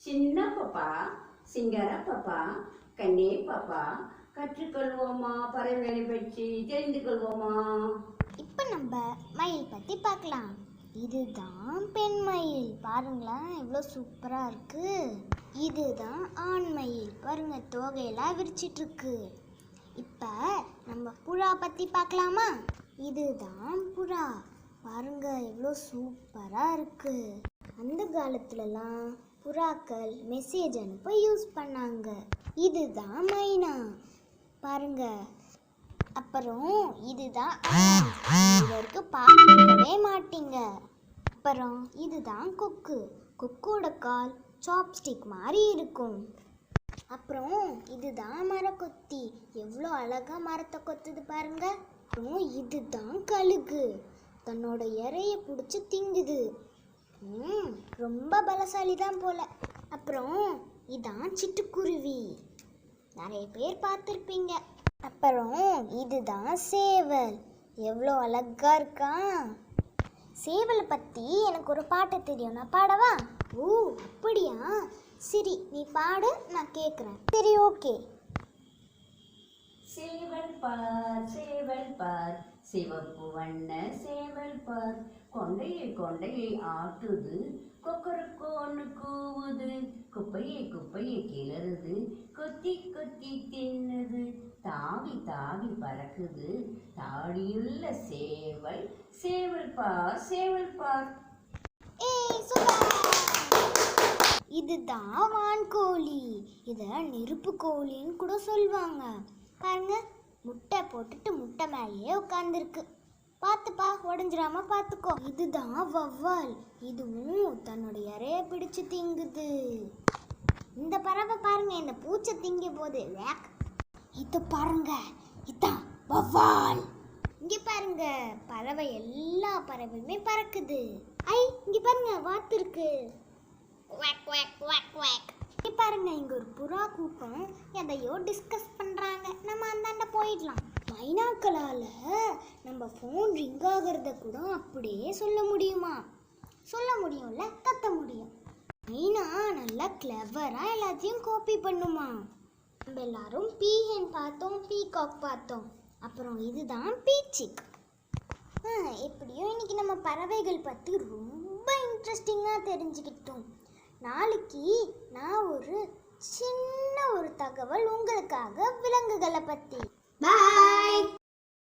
சின்ன பாப்பா, சிங்கர பாப்பா, கண்ணே பாப்பா, கற்றுக்கொள்வோமா? பறவைகளை பற்றி தெரிந்து கொள்வோமா? இப்போ நம்ம மயில் பற்றி பார்க்கலாம். இதுதான் பெண் மயில், பாருங்களேன் எவ்வளோ சூப்பராக இருக்கு. இதுதான் ஆண் மயில், பாருங்க தோகையெல்லாம் விரிச்சிட்டு இருக்கு. இப்போ நம்ம புறா பற்றி பார்க்கலாமா? இதுதான் புறா, பாருங்க எவ்வளோ சூப்பராக இருக்கு. அந்த காலத்துலலாம் புறாக்கள் மெசேஜ் அனுப்ப யூஸ் பண்ணாங்க. இதுதான் மைனா, பாருங்க. அப்புறம் இதுதான் இதற்கு பார்க்கவே மாட்டீங்க. அப்புறம் இதுதான் கொக்கு, கொக்கோட கால் சாப்ஸ்டிக் மாதிரி இருக்கும். அப்புறம் இதுதான் மரக்கொத்தி, எவ்வளோ அழகா மரத்தை கொத்துது பாருங்க. அப்புறம் இதுதான் கழுகு, தன்னோட இறைய பிடிச்சி திங்குது. ரொம்ப பலசாலி தான் போல. அப்புறம் இதான் சிட்டுக்குருவி, நிறைய பேர் பார்த்துருப்பீங்க. அப்புறம் இதுதான் சேவல், எவ்வளோ அழகா இருக்கா. சேவலை பற்றி எனக்கு ஒரு பாட்டு தெரியும், நான் பாடவா? ஓ அப்படியா, சரி நீ பாடு, நான் கேட்குறேன். சரி ஓகே. சேவல் பார், சேவல் பார், சிவப்பு வண்ண சேவல் பார், கொண்டையை கொண்டையை ஆட்டுது, கொக்கரக்கோன்னு கூவுது, குப்பையை குப்பையை கிளறுது, கொத்தி கொத்தி தின்னுது, தாவி தாவி பறக்குது, தாடியுள்ள சேவல், சேவல் பார், சேவல் பார். இதுதான் வான்கோழி, இதை நெருப்பு கோழின்னு கூட சொல்லுவாங்க. பாருங்க, முட்டை போட்டுட்டு முட்டை மேலேயே உட்காந்துருக்கு, பார்த்துப்பா உடஞ்சிராம பார்த்துக்கோ. இதுதான் வவ்வால், இதுவும் தன்னுடைய இறைய பிடிச்சு திங்குது. இந்த பறவை பாருங்க, இந்த பூச்சை திங்க போது. இது பாருங்க, இதான் வவ்வால். இங்க பாருங்க, பறவை எல்லா பறவையுமே பறக்குது. இங்க பாருங்க வாத்து இருக்கு. பாருங்க, இங்க ஒரு புறா கூட்டம் எதையோ டிஸ்கஸ் பண்றாங்க. நம்ம அந்தாண்ட போயிடலாம். மைனாக்களால நம்ம ஃபோன் ரிங் ஆகிறத கூட அப்படியே சொல்ல முடியுமா? சொல்ல முடியும்ல, கத்த முடியும். மைனா நல்லா கிளவரா எல்லாத்தையும் காப்பி பண்ணுமா. நம்ம எல்லாரும் பீஹென் பார்த்தோம், பீகாக் பார்த்தோம். அப்புறம் இதுதான் பீச்சிக். எப்படியோ இன்னைக்கு நம்ம பறவைகள் பற்றி ரொம்ப இன்ட்ரெஸ்டிங்காக தெரிஞ்சுக்கிட்டோம். நாளைக்கு நான் ஒரு சின்ன தகவல் உங்களுக்காக, விலங்குகளை பற்றி. பாய்.